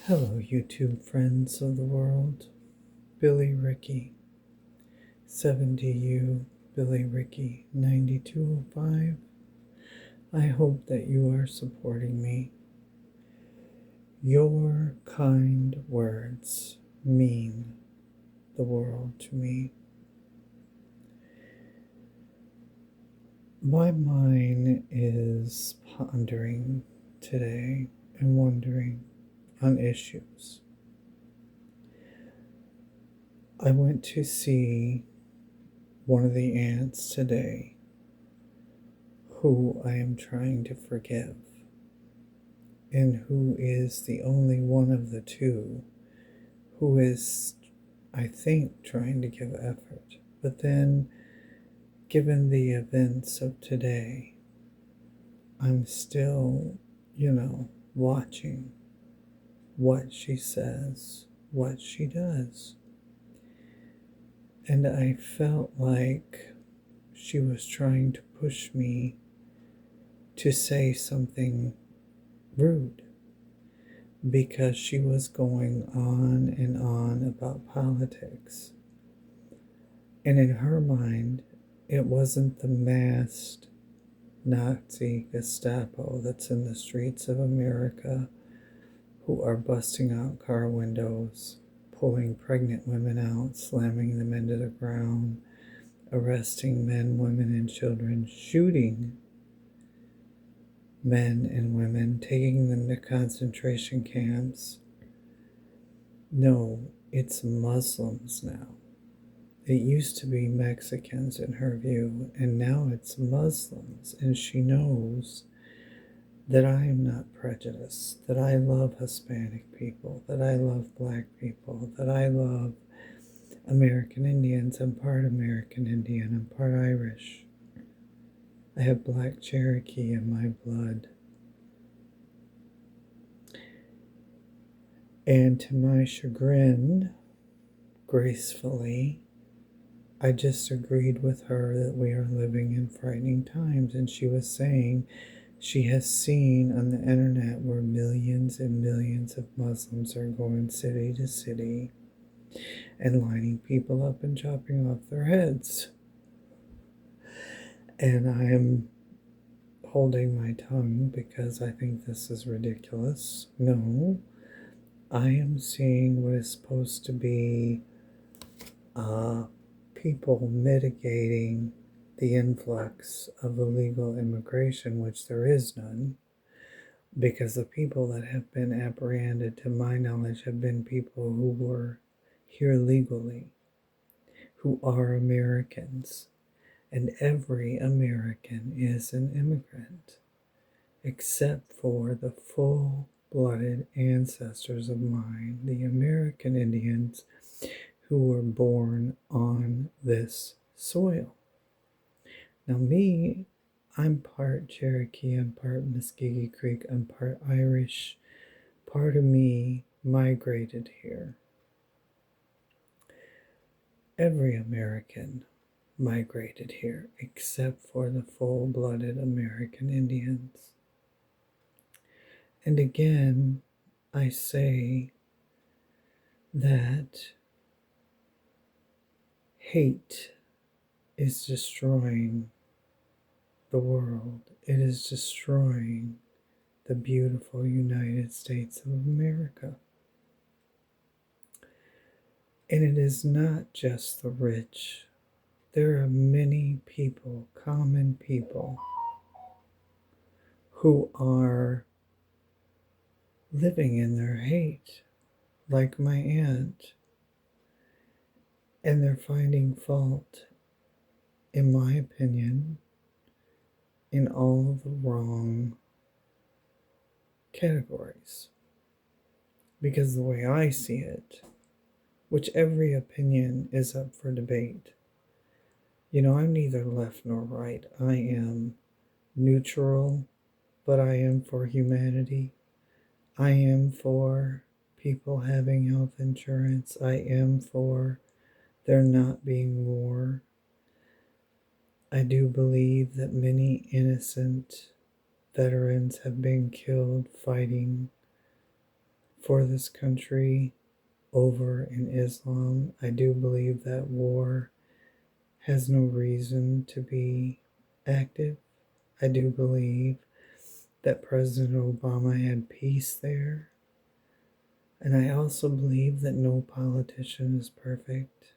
Hello, YouTube friends of the world. Billy Ricky, 70U, Billy Ricky, 9205. I hope that you are supporting me. Your kind words mean the world to me. My mind is pondering today and wondering on issues. I went to see one of the aunts today who I am trying to forgive, and who is the only one of the two who is, I think, trying to give effort. But then, given the events of today, I'm still, watching what she says, what she does. And I felt like she was trying to push me to say something rude because she was going on and on about politics. And in her mind, it wasn't the masked Nazi Gestapo that's in the streets of America who are busting out car windows, pulling pregnant women out, slamming them into the ground, arresting men, women, and children, shooting men and women, taking them to concentration camps. No, it's Muslims now. It used to be Mexicans in her view, and now it's Muslims. And she knows that I am not prejudiced, that I love Hispanic people, that I love Black people, that I love American Indians. I'm part American Indian, I'm part Irish. I have Black Cherokee in my blood. And to my chagrin, gracefully, I just agreed with her that we are living in frightening times. And she was saying she has seen on the internet where millions and millions of Muslims are going city to city and lining people up and chopping off their heads. And I am holding my tongue because I think this is ridiculous. No, I am seeing what is supposed to be people mitigating the influx of illegal immigration, which there is none, because the people that have been apprehended, to my knowledge, have been people who were here legally, who are Americans. And every American is an immigrant, except for the full-blooded ancestors of mine, the American Indians, who were born on this soil. Now me, I'm part Cherokee, I'm part Muskogee Creek, I'm part Irish. Part of me migrated here. Every American migrated here, except for the full-blooded American Indians. And again, I say that hate is destroying the world. It is destroying the beautiful United States of America. And it is not just the rich. There are many people, common people, who are living in their hate, like my aunt. And they're finding fault, in my opinion, in all the wrong categories. Because the way I see it, which every opinion is up for debate, I'm neither left nor right. I am neutral, but I am for humanity. I am for people having health insurance. I am for there not being war. I do believe that many innocent veterans have been killed fighting for this country over in Islam. I do believe that war has no reason to be active. I do believe that President Obama had peace there. And I also believe that no politician is perfect,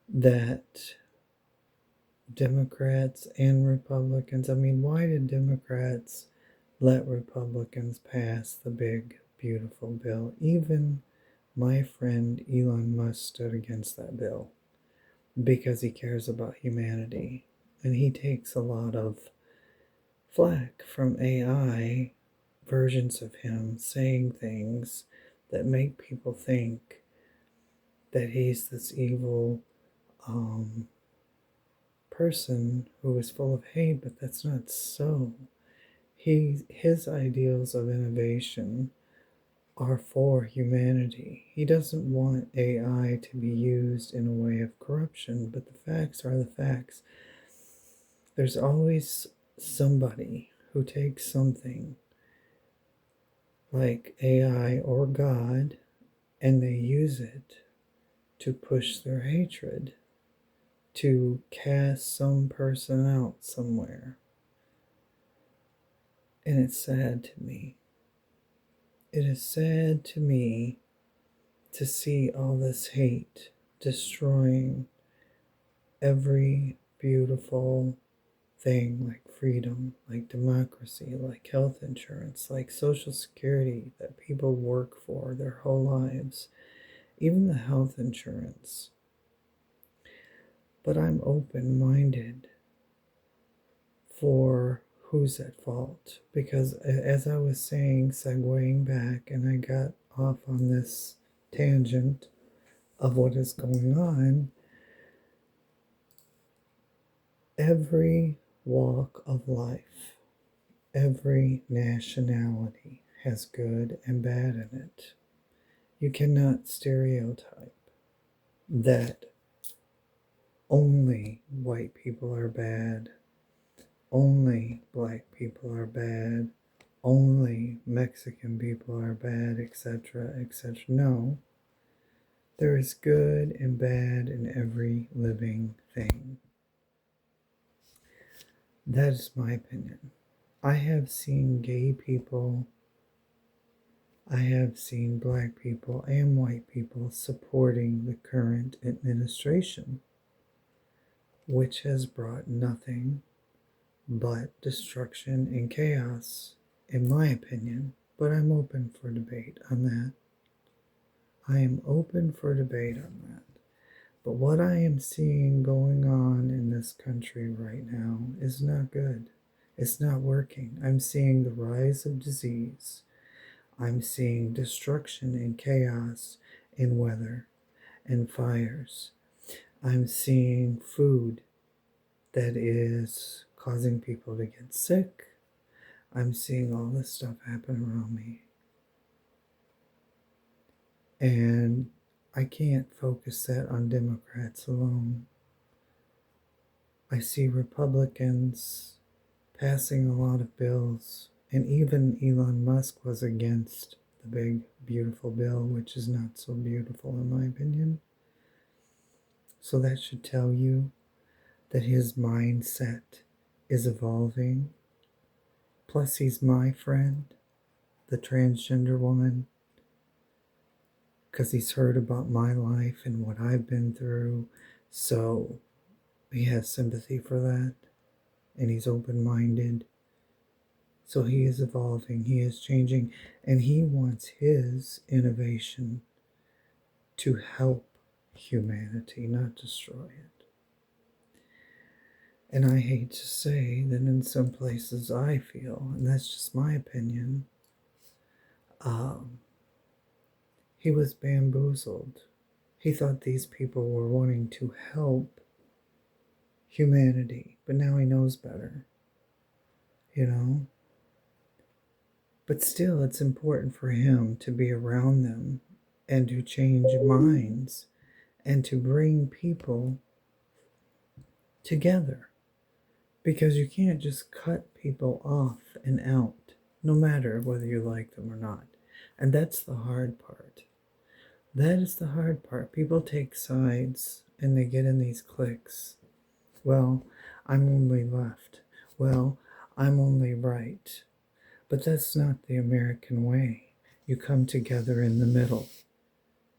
that Democrats and Republicans, I mean, why did Democrats let Republicans pass the big, beautiful bill? Even my friend Elon Musk stood against that bill because he cares about humanity. And he takes a lot of flack from AI versions of him saying things that make people think that he's this evil person who is full of hate, but that's not so. His ideals of innovation are for humanity. He doesn't want AI to be used in a way of corruption, but the facts are the facts. There's always somebody who takes something like AI or God and they use it to push their hatred, to cast some person out somewhere. And it's sad to me. It is sad to me to see all this hate destroying every beautiful thing like freedom, like democracy, like health insurance, like Social Security that people work for their whole lives, even the health insurance. But I'm open minded for who's at fault because, as I was saying, segueing back, and I got off on this tangent of what is going on, every walk of life, every nationality has good and bad in it. You cannot stereotype that only white people are bad, only black people are bad, only Mexican people are bad, etc., etc. No, there is good and bad in every living thing. That is my opinion. I have seen gay people, I have seen black people and white people supporting the current administration, which has brought nothing but destruction and chaos, in my opinion. But I'm open for debate on that. I am open for debate on that. But what I am seeing going on in this country right now is not good. It's not working. I'm seeing the rise of disease. I'm seeing destruction and chaos in weather and fires. I'm seeing food that is causing people to get sick. I'm seeing all this stuff happen around me. And I can't focus that on Democrats alone. I see Republicans passing a lot of bills, and even Elon Musk was against the big, beautiful bill, which is not so beautiful in my opinion. So that should tell you that his mindset is evolving. Plus, he's my friend, the transgender woman, because he's heard about my life and what I've been through. So he has sympathy for that, and he's open minded. So he is evolving, he is changing, and he wants his innovation to help humanity, not destroy it. And I hate to say that in some places I feel, and that's just my opinion, he was bamboozled. He thought these people were wanting to help humanity, but now he knows better, you know? But still, it's important for him to be around them and to change minds and to bring people together. Because you can't just cut people off and out, no matter whether you like them or not. And that's the hard part. That is the hard part. People take sides and they get in these cliques. Well, I'm only left. Well, I'm only right. But that's not the American way. You come together in the middle.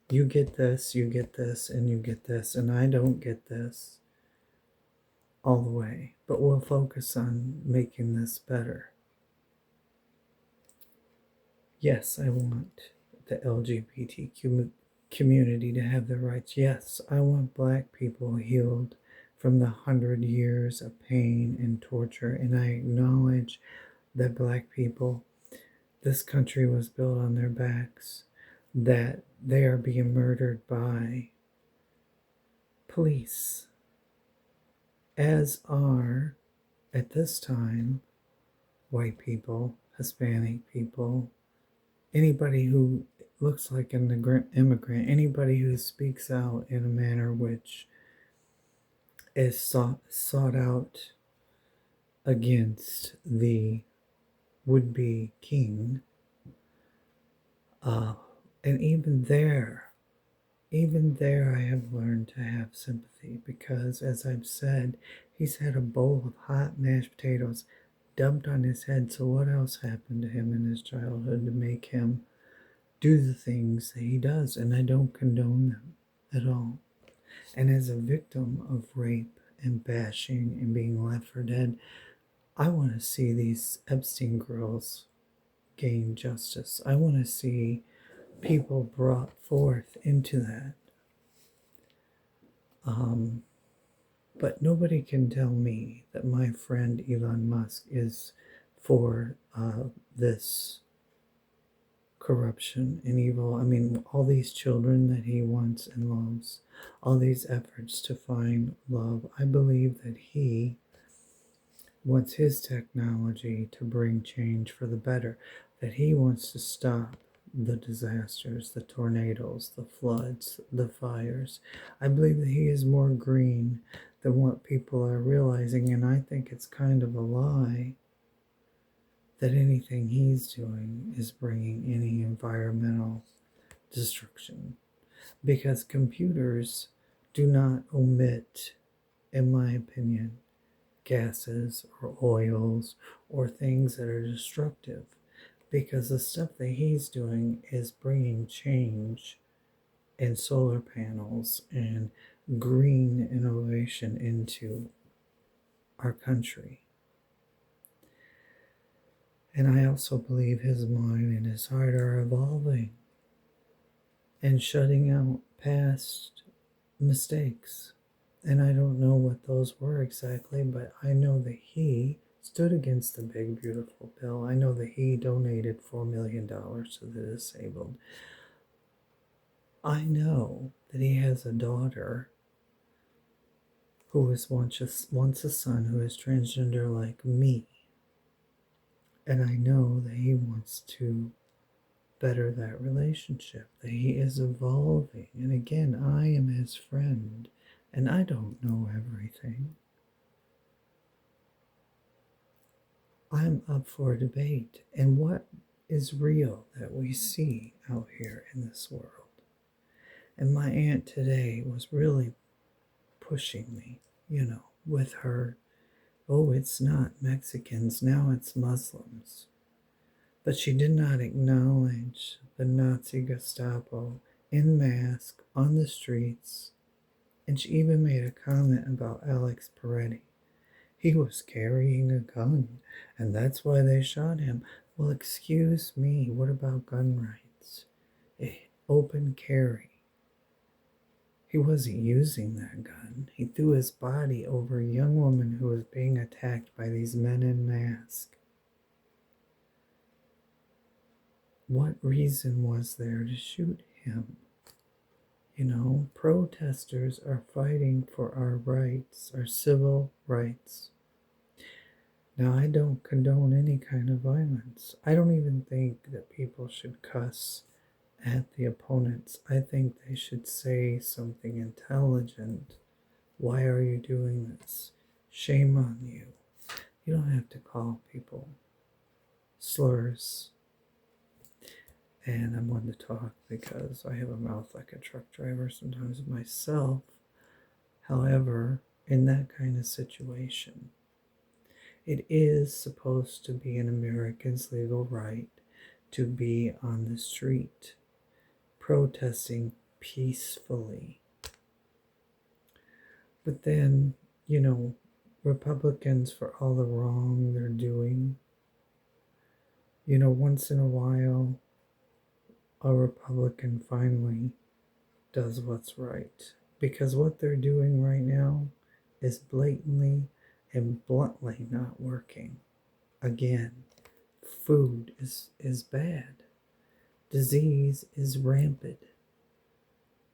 You get this, and you get this, and I don't get this all the way. But we'll focus on making this better. Yes, I want the LGBTQ community to have their rights. Yes, I want Black people healed from the 100 years of pain and torture, and I acknowledge that Black people, this country was built on their backs, that they are being murdered by police, as are, at this time, white people, Hispanic people, anybody who looks like an immigrant, anybody who speaks out in a manner which is sought out against the would-be king. And even there I have learned to have sympathy because, as I've said, he's had a bowl of hot mashed potatoes dumped on his head. So what else happened to him in his childhood to make him do the things that he does? And I don't condone them at all. And as a victim of rape and bashing and being left for dead, I want to see these Epstein girls gain justice. I want to see people brought forth into that. But nobody can tell me that my friend Elon Musk is for this corruption and evil. I mean, all these children that he wants and loves, all these efforts to find love. I believe that he wants his technology to bring change for the better, that he wants to stop the disasters, the tornadoes, the floods, the fires. I believe that he is more green than what people are realizing, and I think it's kind of a lie that anything he's doing is bringing any environmental destruction, because computers do not omit, in my opinion, gases or oils or things that are destructive, because the stuff that he's doing is bringing change in solar panels and green innovation into our country. And I also believe his mind and his heart are evolving and shutting out past mistakes. And I don't know what those were exactly, but I know that he stood against the big, beautiful bill. I know that he donated $4 million to the disabled. I know that he has a daughter who is once a son who is transgender like me. And I know that he wants to better that relationship, that he is evolving. And again, I am his friend, and I don't know everything. I'm up for a debate. And what is real that we see out here in this world? And my aunt today was really pushing me, with her, oh, it's not Mexicans, now it's Muslims. But she did not acknowledge the Nazi Gestapo in mask on the streets. And she even made a comment about Alex Peretti. He was carrying a gun, and that's why they shot him. Well, excuse me, what about gun rights? Open carry. He wasn't using that gun. He threw his body over a young woman who was being attacked by these men in masks. What reason was there to shoot him? Protesters are fighting for our rights, our civil rights. Now, I don't condone any kind of violence. I don't even think that people should cuss at the opponents. I think they should say something intelligent. Why are you doing this? Shame on you. You don't have to call people slurs. And I'm one to talk because I have a mouth like a truck driver sometimes myself. However, in that kind of situation, it is supposed to be an American's legal right to be on the street protesting peacefully. But then, Republicans, for all the wrong they're doing, once in a while, a Republican finally does what's right. Because what they're doing right now is blatantly and bluntly not working. Again, food is bad. Disease is rampant.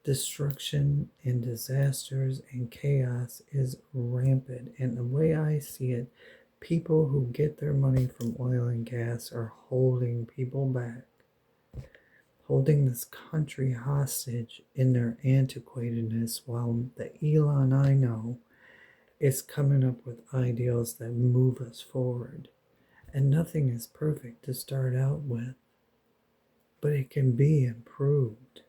Destruction and disasters and chaos is rampant. And the way I see it, people who get their money from oil and gas are holding people back, holding this country hostage in their antiquatedness, while the Elon I know is coming up with ideals that move us forward. And nothing is perfect to start out with, but it can be improved.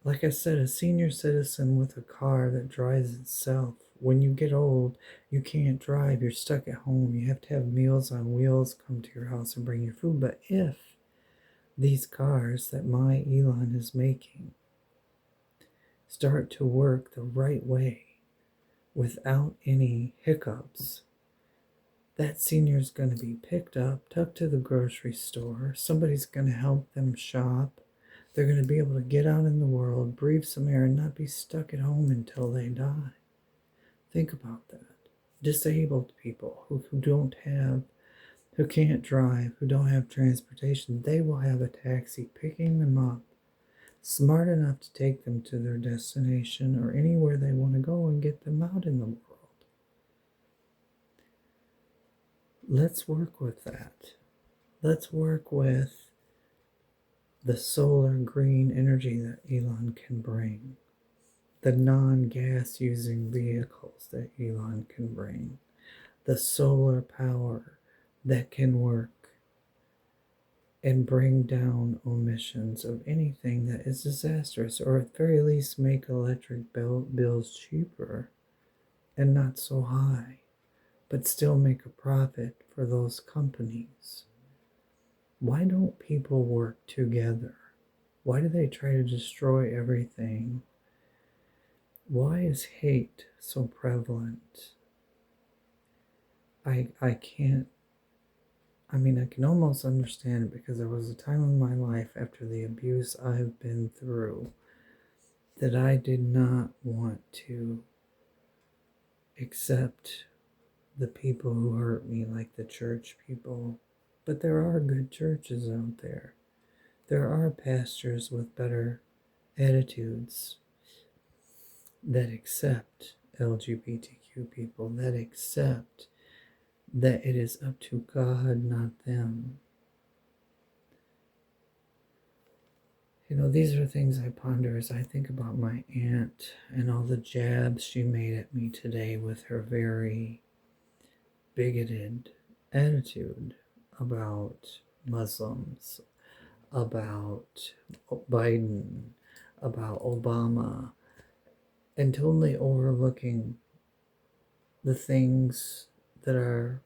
Like I said, a senior citizen with a car that drives itself. When you get old, you can't drive. You're stuck at home. You have to have Meals on Wheels come to your house and bring you food. But if these cars that my Elon is making start to work the right way without any hiccups, that senior's going to be picked up, took to the grocery store. Somebody's going to help them shop. They're going to be able to get out in the world, breathe some air, and not be stuck at home until they die. Think about that. Disabled people who can't drive, who don't have transportation, they will have a taxi picking them up, smart enough to take them to their destination or anywhere they want to go and get them out in the world. Let's work with that. Let's work with the solar green energy that Elon can bring, the non-gas using vehicles that Elon can bring, the solar power that can work and bring down emissions of anything that is disastrous, or at the very least make electric bills cheaper and not so high, but still make a profit for those companies. Why don't people work together? Why do they try to destroy everything? Why is hate so prevalent? I can almost understand it, because there was a time in my life after the abuse I've been through that I did not want to accept the people who hurt me, like the church people. But there are good churches out there. There are pastors with better attitudes that accept LGBTQ people, that accept that it is up to God, not them. These are things I ponder as I think about my aunt and all the jabs she made at me today with her very bigoted attitude about Muslims, about Biden, about Obama, and totally overlooking the things that are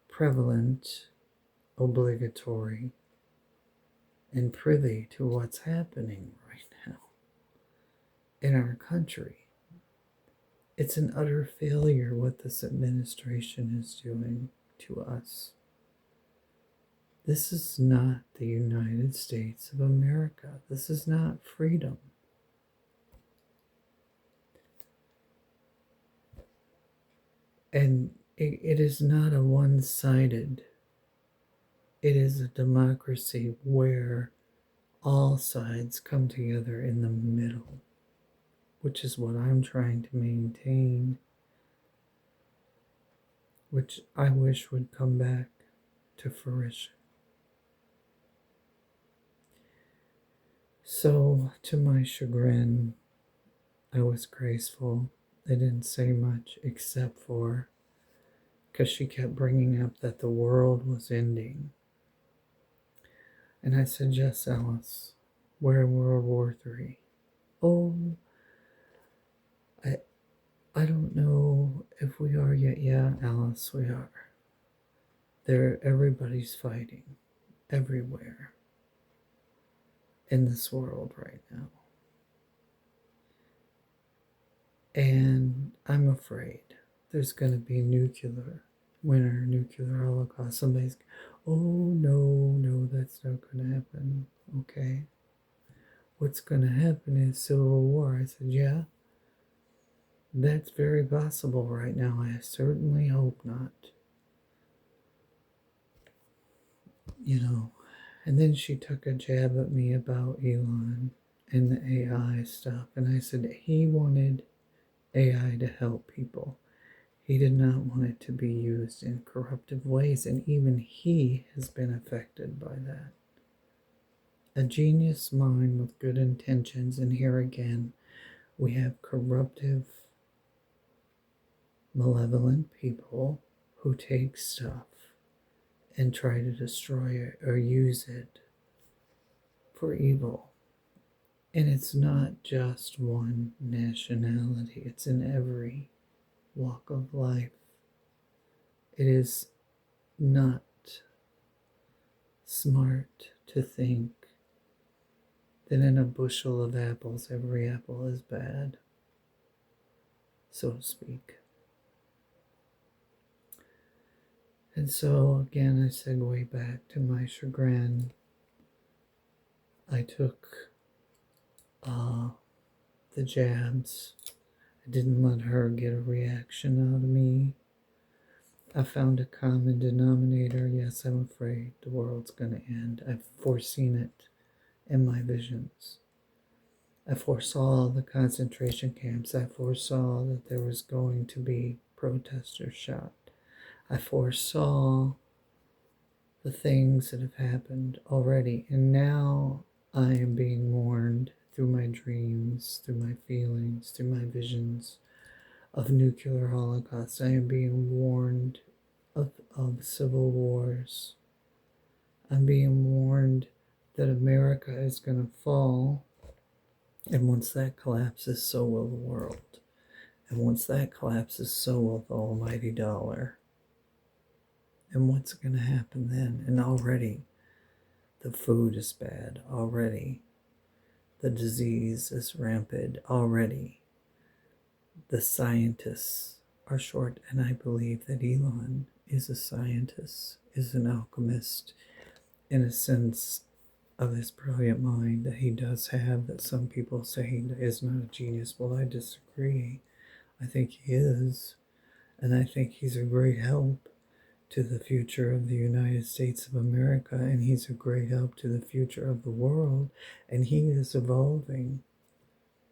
prevalent, obligatory, and privy to what's happening right now in our country. It's an utter failure what this administration is doing to us. This is not the United States of America. This is not freedom. And it is not a one-sided. It is a democracy where all sides come together in the middle, which is what I'm trying to maintain, which I wish would come back to fruition. So, to my chagrin, I was graceful. I didn't say much except for because she kept bringing up that the world was ending. And I said, yes, Alice, we're in World War III. Oh, I, I don't know if we are yet. Yeah, Alice, we are. Everybody's fighting everywhere in this world right now. And I'm afraid there's going to be nuclear winter, nuclear holocaust. Somebody's, oh, no, that's not going to happen. Okay. What's going to happen is civil war. I said, yeah, that's very possible right now. I certainly hope not. You know, and then she took a jab at me about Elon and the AI stuff. And I said he wanted AI to help people. He did not want it to be used in corruptive ways, and even he has been affected by that. A genius mind with good intentions, and here again, we have corruptive, malevolent people who take stuff and try to destroy it or use it for evil. And it's not just one nationality, it's in every walk of life. It is not smart to think that in a bushel of apples, every apple is bad, so to speak. And so, again, I segue back to my chagrin. I took the jabs. I didn't let her get a reaction out of me. I found a common denominator. Yes, I'm afraid the world's going to end. I've foreseen it in my visions. I foresaw the concentration camps. I foresaw that there was going to be protesters shot. I foresaw the things that have happened already. And now I am being warned through my dreams, through my feelings, through my visions of nuclear holocaust. I am being warned of civil wars. I'm being warned that America is going to fall. And once that collapses, so will the world. And once that collapses, so will the almighty dollar. And what's going to happen then? And already the food is bad. Already the disease is rampant. Already the scientists are short. And I believe that Elon is a scientist, is an alchemist in a sense of his brilliant mind that he does have, that some people say he is not a genius. Well, I disagree. I think he is. And I think he's a great help to the future of the United States of America, and he's a great help to the future of the world, and he is evolving,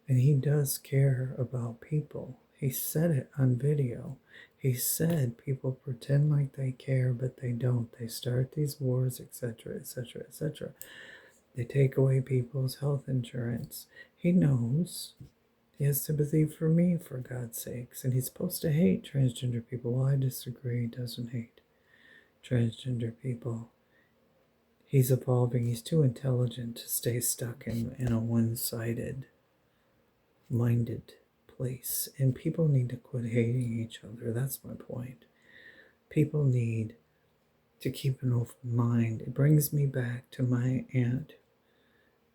and he does care about people. He said it on video. He said people pretend like they care, but they don't. They start these wars, etc., etc., etc. They take away people's health insurance. He knows. He has sympathy for me, for God's sakes, and he's supposed to hate transgender people. Well, I disagree. He doesn't hate transgender people. He's evolving. He's too intelligent to stay stuck in a one-sided minded place. And people need to quit hating each other. That's my point. People need to keep an open mind. It brings me back to my aunt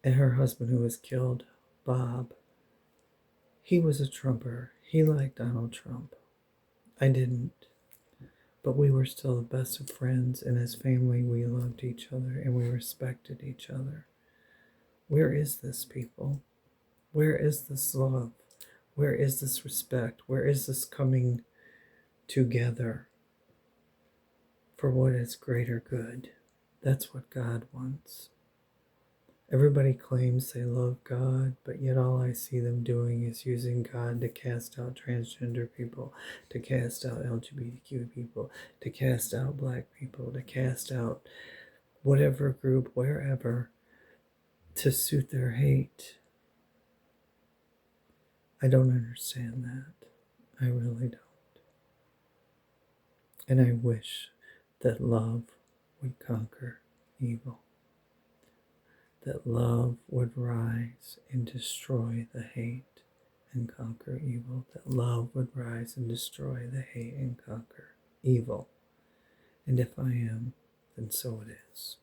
and her husband who was killed, Bob. He was a Trumper. He liked Donald Trump. I didn't. But we were still the best of friends, and as family, we loved each other and we respected each other. Where is this, people? Where is this love? Where is this respect? Where is this coming together for what is greater good? That's what God wants. Everybody claims they love God, but yet all I see them doing is using God to cast out transgender people, to cast out LGBTQ people, to cast out black people, to cast out whatever group, wherever, to suit their hate. I don't understand that. I really don't. And I wish that love would conquer evil. that love would rise and destroy the hate and conquer evil, that love would rise and destroy the hate and conquer evil. And if I am, then so it is.